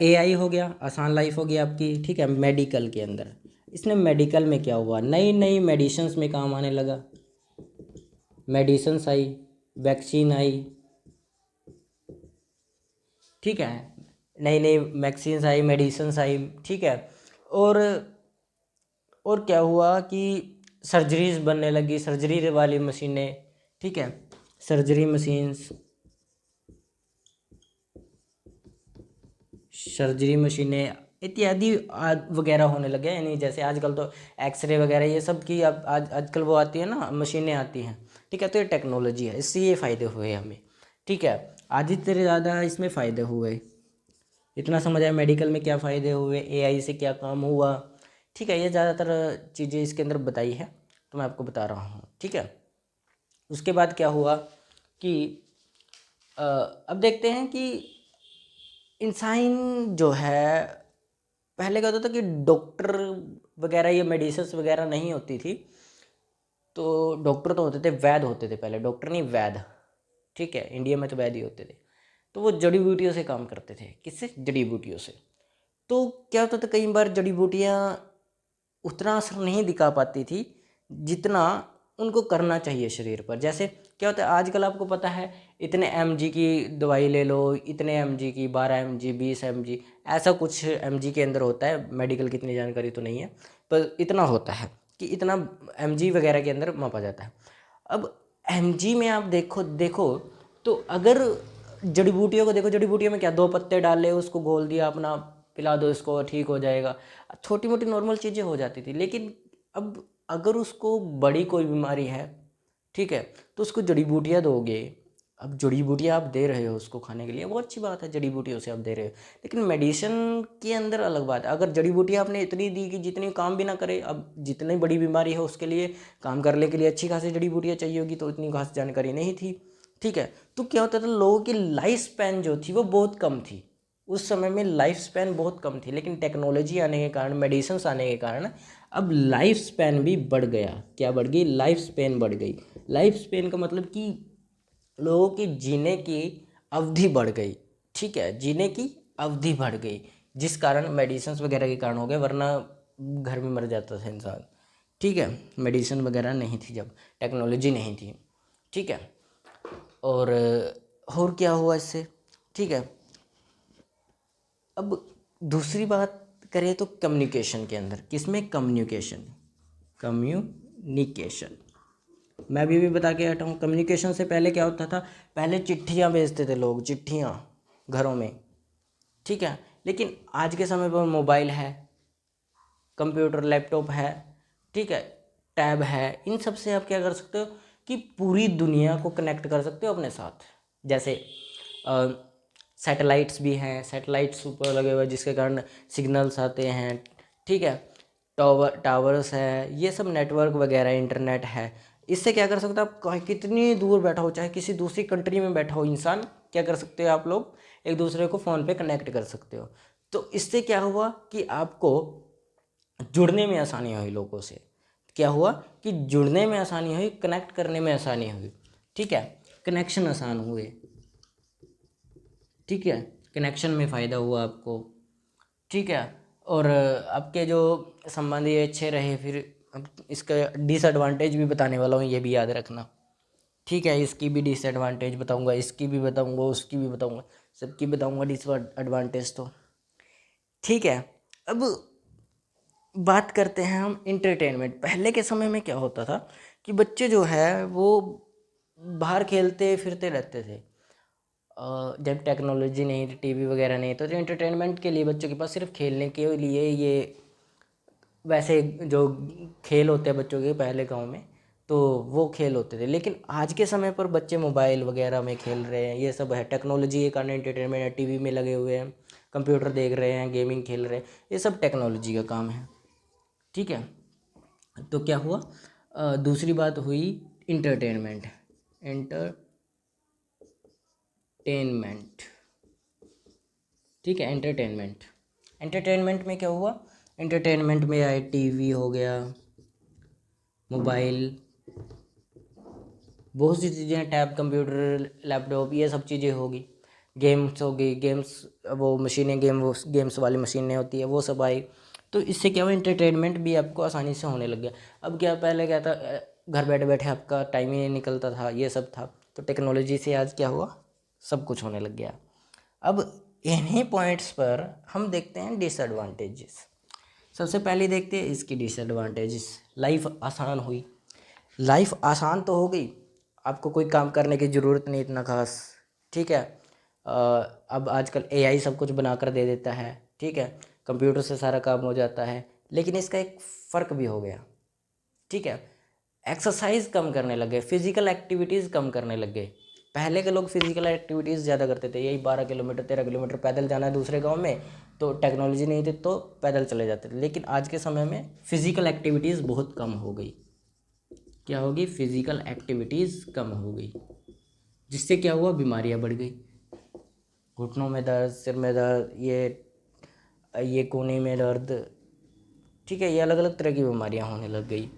एआई हो गया, आसान लाइफ हो गई आपकी, ठीक है। मेडिकल के अंदर इसने, मेडिकल में क्या हुआ, नई नई मेडिसिन्स में काम आने लगा, मेडिसिन्स आई, वैक्सीन आई, ठीक है, नई नई वैक्सीन्स आई, मेडिसिन्स आई, ठीक है। और और क्या हुआ कि सर्जरीज बनने लगी, सर्जरी वाली मशीनें, ठीक है, सर्जरी मशीन्स, सर्जरी मशीनें इत्यादि वगैरह होने लगे। यानी जैसे आजकल तो एक्सरे वगैरह ये सब की अब आजकल वो आती है ना, मशीनें आती हैं, ठीक है। तो ये टेक्नोलॉजी है, इससे ये फ़ायदे हुए हमें, ठीक है। आधी से ज़्यादा इसमें फ़ायदे हुए, इतना समझ आया मेडिकल में क्या फ़ायदे हुए, एआई से क्या काम हुआ, ठीक है। ये ज़्यादातर चीज़ें इसके अंदर बताई है, तो मैं आपको बता रहा हूँ, ठीक है। उसके बाद क्या हुआ कि अब देखते हैं कि इंसान जो है, पहले क्या होता था कि डॉक्टर वगैरह, ये मेडिसिन वगैरह नहीं होती थी, तो डॉक्टर तो होते थे, वैद्य होते थे पहले, डॉक्टर नहीं वैद्य, ठीक है, इंडिया में तो वैद्य ही होते थे। तो वो जड़ी बूटियों से काम करते थे, किससे? जड़ी बूटियों से। तो क्या होता था, कई बार जड़ी बूटियाँ उतना असर नहीं दिखा पाती थी जितना उनको करना चाहिए शरीर पर। जैसे क्या होता है, आजकल आपको पता है, इतने mg की दवाई ले लो, इतने mg की, 12 mg, 20 mg, ऐसा कुछ mg के अंदर होता है, मेडिकल की इतनी जानकारी तो नहीं है, पर इतना होता है कि इतना mg वगैरह के अंदर मापा जाता है। अब mg में आप देखो देखो तो अगर जड़ी बूटियों को देखो, जड़ी बूटियों में क्या, 2 पत्ते डाले, उसको घोल दिया, अपना पिला दो इसको, ठीक हो जाएगा, छोटी मोटी नॉर्मल चीज़ें हो जाती थी। लेकिन अब अगर उसको बड़ी कोई बीमारी है, ठीक है, तो उसको जड़ी बूटियाँ दोगे। अब जड़ी बूटियाँ आप दे रहे हो उसको खाने के लिए, वो अच्छी बात है, जड़ी बूटियों से आप दे रहे हो, लेकिन मेडिसिन के अंदर अलग बात है। अगर जड़ी बूटियाँ आपने इतनी दी कि जितनी काम भी ना करे, अब जितनी बड़ी बीमारी है उसके लिए काम करने के लिए अच्छी खासी जड़ी बूटियाँ चाहिए होगी, तो इतनी खास जानकारी नहीं थी, ठीक है। तो क्या होता था, लोगों की लाइफ स्पैन जो थी वो बहुत कम थी उस समय में लाइफ स्पैन बहुत कम थी, लेकिन टेक्नोलॉजी आने के कारण, मेडिसिन्स आने के कारण अब लाइफ स्पैन भी बढ़ गया। क्या बढ़ गई? लाइफ स्पैन बढ़ गई। लाइफ स्पैन का मतलब कि लोगों की जीने की अवधि बढ़ गई। ठीक है, जीने की अवधि बढ़ गई, जिस कारण मेडिसिन्स वगैरह के कारण हो गए, वरना घर में मर जाता था इंसान। ठीक है, मेडिसिन वगैरह नहीं थी जब, टेक्नोलॉजी नहीं थी। ठीक है, और क्या हुआ इससे? ठीक है, अब दूसरी बात करें तो कम्युनिकेशन के अंदर, किसमें? कम्युनिकेशन मैं भी बता के हटा हूँ। कम्युनिकेशन से पहले क्या होता था? पहले चिट्ठियाँ भेजते थे लोग, चिट्ठियाँ घरों में। ठीक है, लेकिन आज के समय पर मोबाइल है, कंप्यूटर, लैपटॉप है, ठीक है, टैब है, इन सब से आप क्या कर सकते हो कि पूरी दुनिया को कनेक्ट कर सकते हो अपने साथ। जैसे सैटेलाइट्स भी हैं, सैटेलाइट्स ऊपर लगे हुए जिसके कारण सिग्नल्स आते हैं। ठीक है, टावर्स है, ये सब नेटवर्क वगैरह, इंटरनेट है। इससे क्या कर सकते हो आप? कितनी दूर बैठा हो, चाहे किसी दूसरी कंट्री में बैठा हो इंसान, क्या कर सकते हो आप लोग? एक दूसरे को फ़ोन पे कनेक्ट कर सकते हो। तो इससे क्या हुआ कि आपको जुड़ने में आसानी हुई लोगों से। क्या हुआ कि जुड़ने में आसानी हुई, कनेक्ट करने में आसानी हुई। ठीक है, कनेक्शन आसान हुए। ठीक है, कनेक्शन में फ़ायदा हुआ आपको। ठीक है, और आपके जो संबंधी अच्छे रहे। फिर अब इसका डिसएडवांटेज भी बताने वाला हूँ, ये भी याद रखना। ठीक है, इसकी भी डिसएडवांटेज बताऊँगा, इसकी भी बताऊँगा, उसकी भी बताऊँगा, सबकी बताऊँगा डिसएडवांटेज तो। ठीक है, अब बात करते हैं हम इंटरटेनमेंट। पहले के समय में क्या होता था कि बच्चे जो है वो बाहर खेलते फिरते रहते थे। जब टेक्नोलॉजी नहीं थी, टीवी वगैरह नहीं, तो एंटरटेनमेंट के लिए बच्चों के पास सिर्फ खेलने के लिए ये वैसे जो खेल होते हैं बच्चों के पहले गांव में, तो वो खेल होते थे। लेकिन आज के समय पर बच्चे मोबाइल वगैरह में खेल रहे हैं, ये सब है। टेक्नोलॉजी के कारण एंटरटेनमेंट है, टीवी में लगे हुए हैं, कंप्यूटर देख रहे हैं, गेमिंग खेल रहे हैं, ये सब टेक्नोलॉजी का काम है। ठीक है, तो क्या हुआ? दूसरी बात हुई इंटरटेनमेंट। एंटरटेनमेंट, ठीक है, एंटरटेनमेंट में क्या हुआ? एंटरटेनमेंट में आए टीवी हो गया, मोबाइल, बहुत सी चीज़ें, टैब, कंप्यूटर, लैपटॉप, ये सब चीज़ें होगी। गेम्स हो गई, गेम्स, वो मशीनें, वो गेम्स वाली मशीनें होती है, वो सब आई। तो इससे क्या हुआ? एंटरटेनमेंट भी आपको आसानी से होने लग गया। अब क्या, पहले क्या था, घर बैठे बैठे आपका टाइम ही नहीं निकलता था, ये सब था। तो टेक्नोलॉजी से आज क्या हुआ? सब कुछ होने लग गया। अब इन्हीं पॉइंट्स पर हम देखते हैं डिसएडवांटेजेस। सबसे पहले देखते हैं इसकी डिसएडवांटेजेस। लाइफ आसान हुई। लाइफ आसान तो हो गई, आपको कोई काम करने की ज़रूरत नहीं इतना खास। ठीक है, अब आजकल एआई सब कुछ बना कर दे देता है। ठीक है, कंप्यूटर से सारा काम हो जाता है। लेकिन इसका एक फ़र्क भी हो गया। ठीक है, एक्सरसाइज कम करने लग गए, फिजिकल एक्टिविटीज़ कम करने लग गए। पहले के लोग फिजिकल एक्टिविटीज़ ज़्यादा करते थे, यही 12 किलोमीटर 13 किलोमीटर पैदल जाना है दूसरे गांव में, तो टेक्नोलॉजी नहीं थी तो पैदल चले जाते थे। लेकिन आज के समय में फिजिकल एक्टिविटीज़ बहुत कम हो गई। क्या होगी? फिजिकल एक्टिविटीज़ कम हो गई, जिससे क्या हुआ? बीमारियां बढ़ गई। घुटनों में दर्द, सिर में दर्द, ये कोने में दर्द। ठीक है, ये अलग अलग तरह की बीमारियां होने लग गई।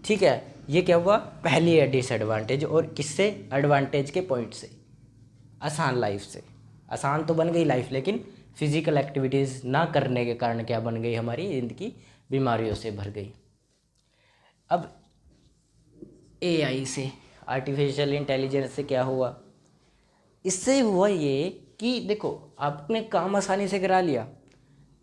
ठीक है, ये क्या हुआ? पहली है डिसएडवांटेज। और किससे? एडवांटेज के पॉइंट से, आसान लाइफ से। आसान तो बन गई लाइफ, लेकिन फिजिकल एक्टिविटीज़ ना करने के कारण क्या बन गई? हमारी ज़िंदगी बीमारियों से भर गई। अब एआई से, आर्टिफिशियल इंटेलिजेंस से क्या हुआ? इससे हुआ ये कि देखो, आपने काम आसानी से करा लिया,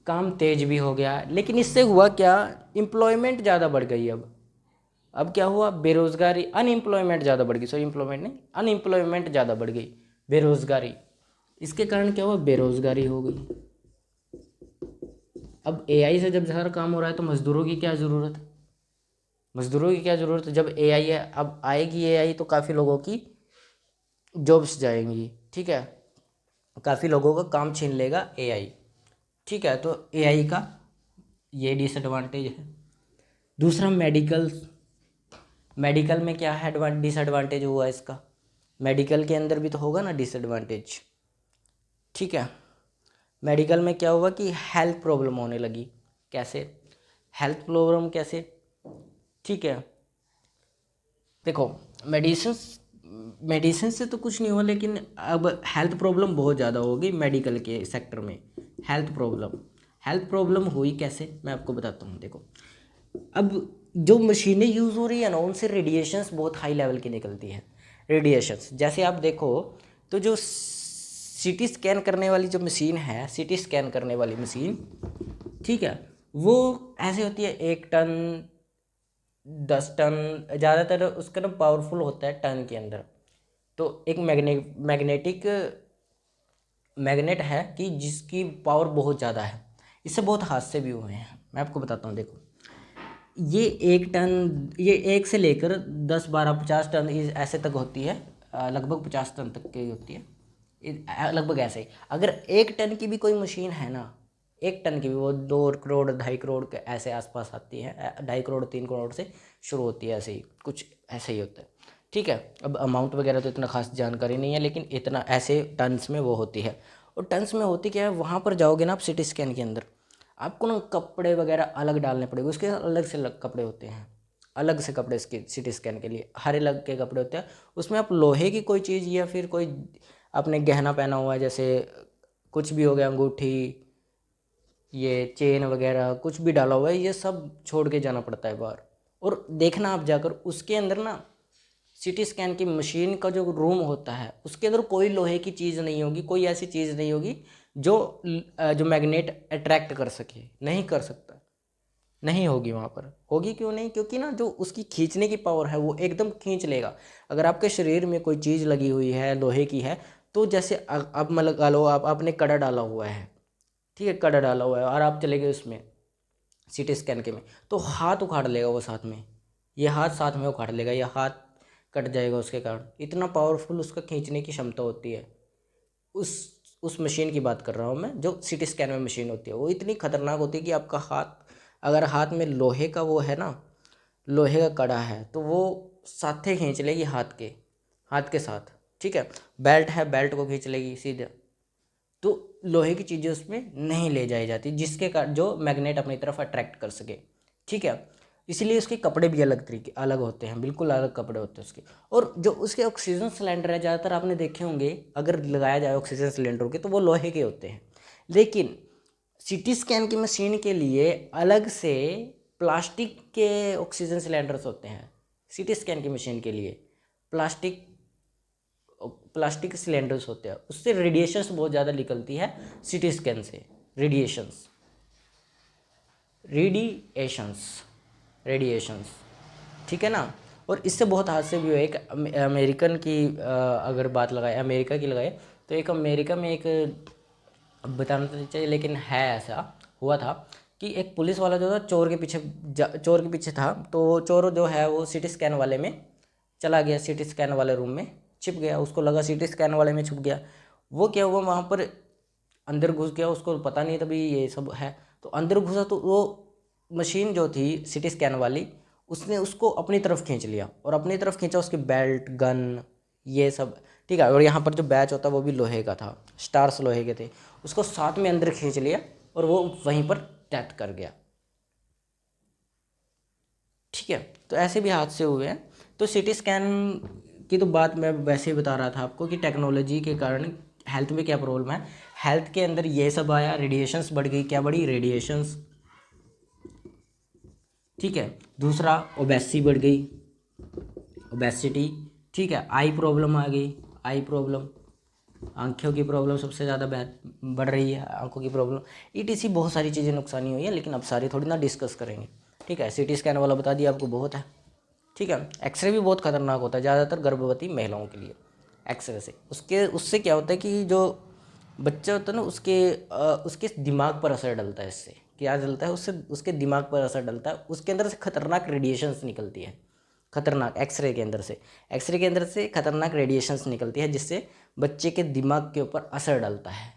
काम तेज भी हो गया, लेकिन इससे हुआ क्या? एम्प्लॉयमेंट ज़्यादा बढ़ गई। अब क्या हुआ? बेरोज़गारी, अनएम्प्लॉयमेंट ज़्यादा बढ़ गई। सॉरी, एम्प्लॉयमेंट नहीं, अनएम्प्लॉयमेंट ज़्यादा बढ़ गई, बेरोज़गारी। इसके कारण क्या हुआ? बेरोज़गारी हो गई। अब एआई से जब सारा काम हो रहा है तो मज़दूरों की क्या ज़रूरत है? मज़दूरों की क्या ज़रूरत है? जब एआई है, अब आएगी एआई तो काफ़ी लोगों की जॉब्स जाएंगी। ठीक है, काफ़ी लोगों का काम छीन लेगा एआई। ठीक है, तो एआई का ये डिसएडवांटेज है। दूसरा, मेडिकल में क्या है डिसएडवांटेज हुआ इसका? मेडिकल के अंदर भी तो होगा ना डिसएडवांटेज। ठीक है, मेडिकल में क्या हुआ कि हेल्थ प्रॉब्लम होने लगी। कैसे हेल्थ प्रॉब्लम कैसे? ठीक है, देखो मेडिसिन मेडिसिन से तो कुछ नहीं हुआ, लेकिन अब हेल्थ प्रॉब्लम बहुत ज़्यादा होगी मेडिकल के सेक्टर में। हेल्थ प्रॉब्लम हुई कैसे, मैं आपको बताता हूँ। देखो अब जो मशीनें यूज़ हो रही है ना, उनसे रेडिएशंस बहुत हाई लेवल की निकलती है। रेडिएशंस जैसे आप देखो तो जो सीटी स्कैन करने वाली जो मशीन है, सीटी स्कैन करने वाली मशीन, ठीक है, वो ऐसे होती है 1 टन 10 टन, ज़्यादातर उसका ना पावरफुल होता है टन के अंदर। तो एक मैग्नेट है कि जिसकी पावर बहुत ज़्यादा है। इससे बहुत हादसे भी हुए हैं, मैं आपको बताता हूँ। देखो ये 1 टन, ये 1 से लेकर 10 12 50 टन ऐसे तक होती है, लगभग 50 टन तक की होती है, लगभग ऐसे ही। अगर 1 टन की भी कोई मशीन है ना, 1 टन की भी, वो 2 करोड़ 2.5 करोड़ के ऐसे आसपास आती है, 2.5 करोड़ 3 करोड़ से शुरू होती है, ऐसे ही कुछ ऐसे ही होता है। ठीक है, अब अमाउंट वगैरह तो इतना खास जानकारी नहीं है, लेकिन इतना ऐसे टन्स में वो होती है। और टन्स में होती क्या है, वहाँ पर जाओगे ना आप सिटी स्कैन के अंदर, आपको ना कपड़े वगैरह अलग डालने पड़ेंगे, उसके अलग से अलग कपड़े होते हैं, अलग से कपड़े इसके सिटी स्कैन के लिए हर अलग के कपड़े होते हैं। उसमें आप लोहे की कोई चीज़ या फिर कोई आपने गहना पहना हुआ है, जैसे कुछ भी हो गया, अंगूठी, ये चेन वगैरह कुछ भी डाला हुआ है, ये सब छोड़ के जाना पड़ता है बाहर। और देखना आप जाकर उसके अंदर ना, सिटी स्कैन की मशीन का जो रूम होता है उसके अंदर कोई लोहे की चीज़ नहीं होगी, कोई ऐसी चीज़ नहीं होगी जो जो मैग्नेट अट्रैक्ट कर सके, नहीं कर सकता, नहीं होगी वहाँ पर। होगी क्यों नहीं? क्योंकि ना जो उसकी खींचने की पावर है वो एकदम खींच लेगा। अगर आपके शरीर में कोई चीज़ लगी हुई है लोहे की है, तो जैसे अब मैं लगा लो, आपने कड़ा डाला हुआ है, ठीक है, कड़ा डाला हुआ है और आप चले गए उसमें सीटी स्कैन के में, तो हाथ उखाड़ लेगा वो साथ में, ये हाथ साथ में उखाड़ लेगा, ये हाथ कट जाएगा उसके कारण। इतना पावरफुल उसका खींचने की क्षमता होती है। उस उस मशीन की बात कर रहा हूँ मैं, जो सीटी स्कैन में मशीन होती है, वो इतनी खतरनाक होती है कि आपका हाथ, अगर हाथ में लोहे का वो है ना, लोहे का कड़ा है, तो वो साथे खींच लेगी हाथ के साथ। ठीक है, बेल्ट है, बेल्ट को खींच लेगी सीधे। तो लोहे की चीज़ें उसमें नहीं ले जाई जाती, जिसके कारण जो मैग्नेट अपनी तरफ अट्रैक्ट कर सके। ठीक है, इसलिए उसके कपड़े भी अलग होते हैं, बिल्कुल अलग कपड़े होते हैं उसके। और जो उसके ऑक्सीजन सिलेंडर है, ज़्यादातर आपने देखे होंगे, अगर लगाया जाए ऑक्सीजन सिलेंडर के, तो वो लोहे के होते हैं। लेकिन सीटी स्कैन की मशीन के लिए अलग से प्लास्टिक के ऑक्सीजन सिलेंडर्स होते हैं। सीटी स्कैन की मशीन के लिए प्लास्टिक प्लास्टिक सिलेंडर्स होते हैं, उससे रेडिएशंस बहुत ज़्यादा निकलती है सीटी स्कैन से। रेडिएशंस रेडिएशंस रेडिएशंस ठीक है ना। और इससे बहुत हादसे भी हुए। एक अमेरिकन की अगर बात लगाए, अमेरिका की लगाए, तो एक अमेरिका में एक, अब बताना तो नहीं चाहिए लेकिन है, ऐसा हुआ था कि एक पुलिस वाला जो था चोर के पीछे था, तो चोर जो है वो सीटी स्कैन वाले में चला गया, सीटी स्कैन वाले रूम में छिप गया, उसको लगा सीटी स्कैन वाले में छुप गया। वो क्या हुआ, वहाँ पर अंदर घुस गया, उसको पता नहीं तभी ये सब है। तो अंदर घुसा तो वो मशीन जो थी सीटी स्कैन वाली, उसने उसको अपनी तरफ खींच लिया, और अपनी तरफ खींचा, उसके बेल्ट, गन, ये सब। ठीक है, और यहाँ पर जो बैच होता वो भी लोहे का था, स्टार्स लोहे के थे, उसको साथ में अंदर खींच लिया और वो वहीं पर डेथ कर गया। ठीक है, तो ऐसे भी हादसे हुए हैं। तो सीटी स्कैन की तो बात मैं वैसे ही बता रहा था आपको कि टेक्नोलॉजी के कारण हेल्थ में क्या प्रॉब्लम है। हेल्थ के अंदर ये सब आया, रेडिएशंस बढ़ गई, क्या बढ़ी, रेडिएशंस। ठीक है, दूसरा ओबेसी बढ़ गई, ओबेसिटी। ठीक है, आई प्रॉब्लम आ गई, आई प्रॉब्लम, आंखों की प्रॉब्लम सबसे ज़्यादा बढ़ रही है, आंखों की प्रॉब्लम। ईटीसी बहुत सारी चीज़ें नुकसानी हुई है, लेकिन अब सारी थोड़ी ना डिस्कस करेंगे। ठीक है, सीटी स्कैन वाला बता दिया आपको, बहुत है। ठीक है, एक्सरे भी बहुत खतरनाक होता है, ज़्यादातर गर्भवती महिलाओं के लिए। एक्सरे से उससे क्या होता है कि जो बच्चा होता है ना, उसके दिमाग पर असर डलता है। इससे क्या डलता है, उससे उसके दिमाग पर असर डलता है, उसके अंदर से खतरनाक रेडिएशंस निकलती है। खतरनाक एक्सरे के अंदर से खतरनाक रेडिएशंस निकलती है, जिससे बच्चे के दिमाग के ऊपर असर डलता है,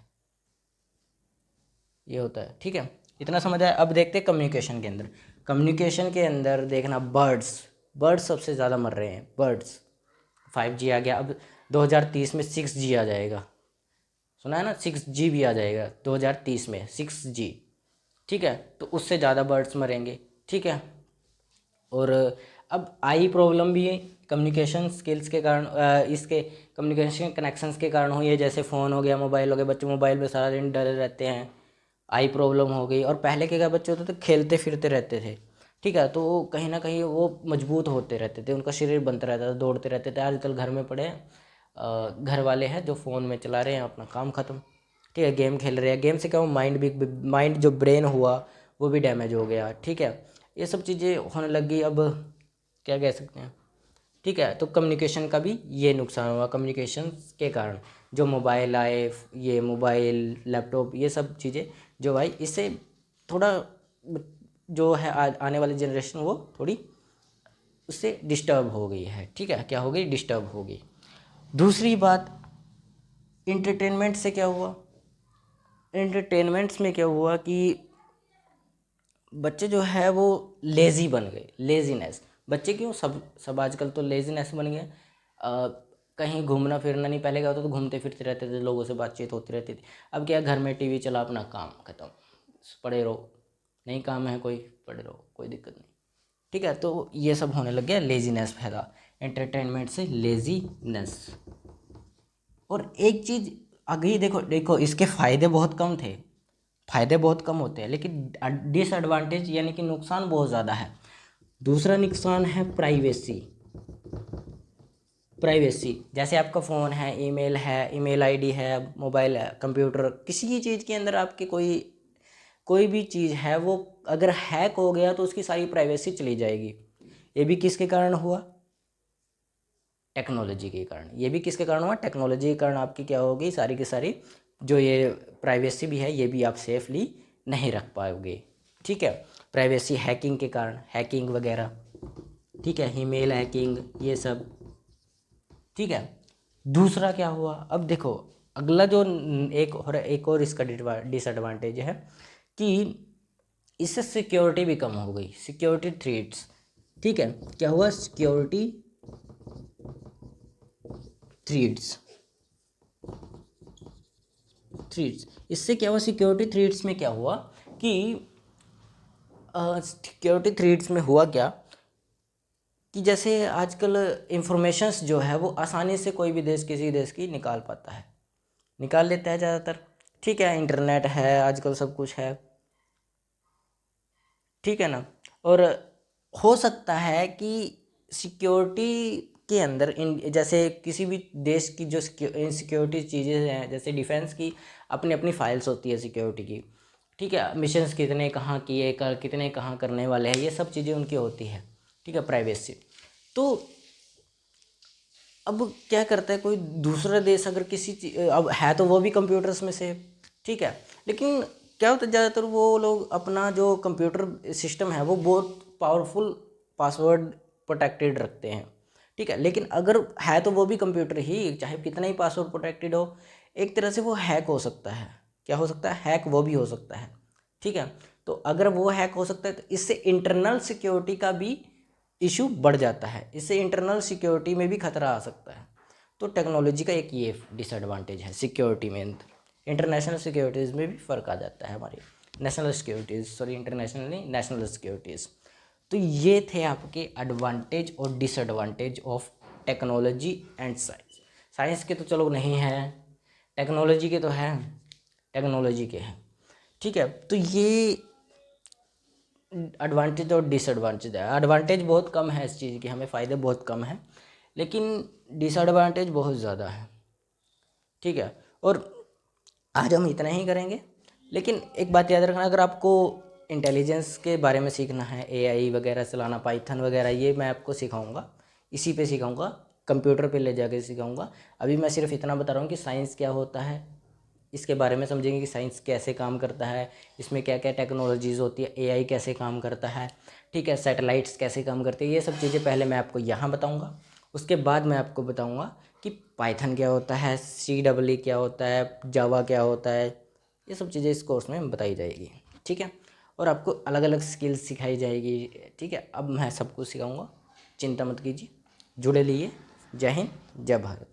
ये होता है। ठीक है, इतना समझ आया। अब देखते हैं कम्युनिकेशन के अंदर देखना, बर्ड्स सबसे ज़्यादा मर रहे हैं। बर्ड्स 5G आ गया, अब 2030 में 6G आ जाएगा। सुना है ना, 6G भी आ जाएगा 2030 में, 6G। ठीक है, तो उससे ज़्यादा बर्ड्स मरेंगे। ठीक है, और अब आई प्रॉब्लम भी कम्युनिकेशन स्किल्स के कारण, इसके कम्युनिकेशन कनेक्शंस के कारण हुई है। जैसे फ़ोन हो गया, मोबाइल हो गया, बच्चे मोबाइल पे सारा दिन डरे रहते हैं, आई प्रॉब्लम हो गई। और पहले के क्या बच्चे होते थे, खेलते फिरते रहते थे। ठीक है, तो कहीं ना कहीं वो मजबूत होते रहते थे, उनका शरीर बनता रहता था, दौड़ते रहते थे। आजकल घर में पड़े घर वाले हैं जो फ़ोन में चला रहे हैं, अपना काम ख़त्म। ठीक है, गेम खेल रहे हैं, गेम से क्या हो, माइंड जो ब्रेन हुआ वो भी डैमेज हो गया। ठीक है, ये सब चीज़ें होने लगी। अब क्या कह सकते हैं। ठीक है, तो कम्युनिकेशन का भी ये नुकसान हुआ, कम्युनिकेशन के कारण जो मोबाइल आए, ये मोबाइल लैपटॉप ये सब चीज़ें जो भाई, इससे थोड़ा जो है आने वाली जनरेशन वो थोड़ी उससे डिस्टर्ब हो गई है। ठीक है, क्या हो गई, डिस्टर्ब हो गई। दूसरी बात, इंटरटेनमेंट से क्या हुआ, एंटरटेनमेंट्स में क्या हुआ कि बच्चे जो है वो लेज़ी बन गए, लेज़ीनेस। बच्चे क्यों, सब सब आजकल तो लेज़ीनेस बन गए। कहीं घूमना फिरना नहीं, पहले क्या होता था, घूमते फिरते रहते थे, लोगों से बातचीत होती रहती थी। अब क्या, घर में टीवी चला, अपना काम खत्म, पड़े रहो, नहीं काम है कोई, पड़े रहो, कोई दिक्कत नहीं। ठीक है, तो ये सब होने लग गया, लेज़ीनेस फैला, एंटरटेनमेंट से लेज़ीनेस। और एक चीज़ अभी देखो देखो, इसके फ़ायदे बहुत कम थे, फ़ायदे बहुत कम होते हैं, लेकिन डिसएडवांटेज यानी कि नुकसान बहुत ज़्यादा है। दूसरा नुकसान है प्राइवेसी। प्राइवेसी, जैसे आपका फ़ोन है, ईमेल आईडी है, मोबाइल है, कंप्यूटर, किसी भी चीज़ के अंदर आपकी कोई भी चीज़ है, वो अगर हैक हो गया तो उसकी सारी प्राइवेसी चली जाएगी। ये भी किसके कारण हुआ, टेक्नोलॉजी के कारण। ये भी किसके कारण हुआ, टेक्नोलॉजी के कारण आपकी क्या होगी, सारी की सारी जो ये प्राइवेसी भी है, ये भी आप सेफली नहीं रख पाओगे। ठीक है, प्राइवेसी हैकिंग के कारण, हैकिंग वगैरह। ठीक है, ईमेल हैकिंग ये सब। ठीक है, दूसरा क्या हुआ, अब देखो अगला जो एक और इसका डिसएडवांटेज है कि इससे सिक्योरिटी भी कम हो गई, सिक्योरिटी थ्रेट्स। ठीक है, क्या हुआ, सिक्योरिटी थ्रेट्स। थ्रेट्स, इससे क्या हुआ, सिक्योरिटी थ्रेट्स में क्या हुआ कि सिक्योरिटी थ्रेट्स में हुआ क्या कि जैसे आजकल इंफॉर्मेशंस जो है वो आसानी से कोई भी देश किसी देश की निकाल पाता है, निकाल लेता है ज़्यादातर। ठीक है, इंटरनेट है, आजकल सब कुछ है। ठीक है ना, और हो सकता है कि सिक्योरिटी के अंदर जैसे किसी भी देश की जो सिक्योरिटी चीज़ें हैं, जैसे डिफेंस की अपनी अपनी फाइल्स होती है सिक्योरिटी की। ठीक है, मिशंस कितने कहाँ किए, कितने कहाँ करने वाले हैं, ये सब चीज़ें उनकी होती है। ठीक है, प्राइवेसी। तो अब क्या करता है कोई दूसरा देश, अगर अब है तो वो भी कंप्यूटर्स में से। ठीक है, लेकिन क्या होता है, ज़्यादातर वो लोग अपना जो कंप्यूटर सिस्टम है वो बहुत पावरफुल पासवर्ड प्रोटेक्टेड रखते हैं। ठीक है, लेकिन अगर है तो वो भी कंप्यूटर ही, चाहे कितना ही पासवर्ड प्रोटेक्टेड हो, एक तरह से वो हैक हो सकता है। क्या हो सकता है, हैक वो भी हो सकता है। ठीक है, तो अगर वो हैक हो सकता है तो इससे इंटरनल सिक्योरिटी का भी इशू बढ़ जाता है, इससे इंटरनल सिक्योरिटी में भी खतरा आ सकता है। तो टेक्नोलॉजी का एक ये डिसएडवांटेज है सिक्योरिटी में। इंटरनेशनल सिक्योरिटीज़ में भी फ़र्क आ जाता है हमारी, नेशनल सिक्योरिटीज़, सॉरी इंटरनेशनल नहीं, नेशनल सिक्योरिटीज़। तो ये थे आपके एडवांटेज और disadvantage of technology and science. Science के तो चलो नहीं है, टेक्नोलॉजी के तो हैं, टेक्नोलॉजी के हैं। ठीक है, तो ये एडवांटेज और डिसएडवांटेज है। एडवांटेज बहुत कम है इस चीज़ की, हमें फ़ायदे बहुत कम हैं, लेकिन डिसएडवांटेज बहुत ज़्यादा है। ठीक है, और आज हम इतना ही करेंगे, लेकिन एक बात याद रखना, अगर आपको इंटेलिजेंस के बारे में सीखना है, एआई वगैरह चलाना, पाइथन वगैरह, ये मैं आपको सिखाऊंगा, इसी पे सिखाऊंगा, कंप्यूटर पे ले जाके सिखाऊंगा। अभी मैं सिर्फ इतना बता रहा हूँ कि साइंस क्या होता है, इसके बारे में समझेंगे कि साइंस कैसे काम करता है, इसमें क्या क्या टेक्नोलॉजीज़ होती है, एआई कैसे काम करता है। ठीक है, सैटेलाइट्स कैसे काम करती है, ये सब चीज़ें पहले मैं आपको यहाँ बताऊँगा। उसके बाद मैं आपको बताऊँगा कि पाइथन क्या होता है, CWE क्या होता है, जावा क्या होता है, ये सब चीज़ें इस कोर्स में बताई जाएगी। ठीक है, और आपको अलग अलग स्किल्स सिखाई जाएगी। ठीक है, अब मैं सब कुछ सिखाऊँगा, चिंता मत कीजिए, जुड़े रहिए। जय हिंद, जय भारत।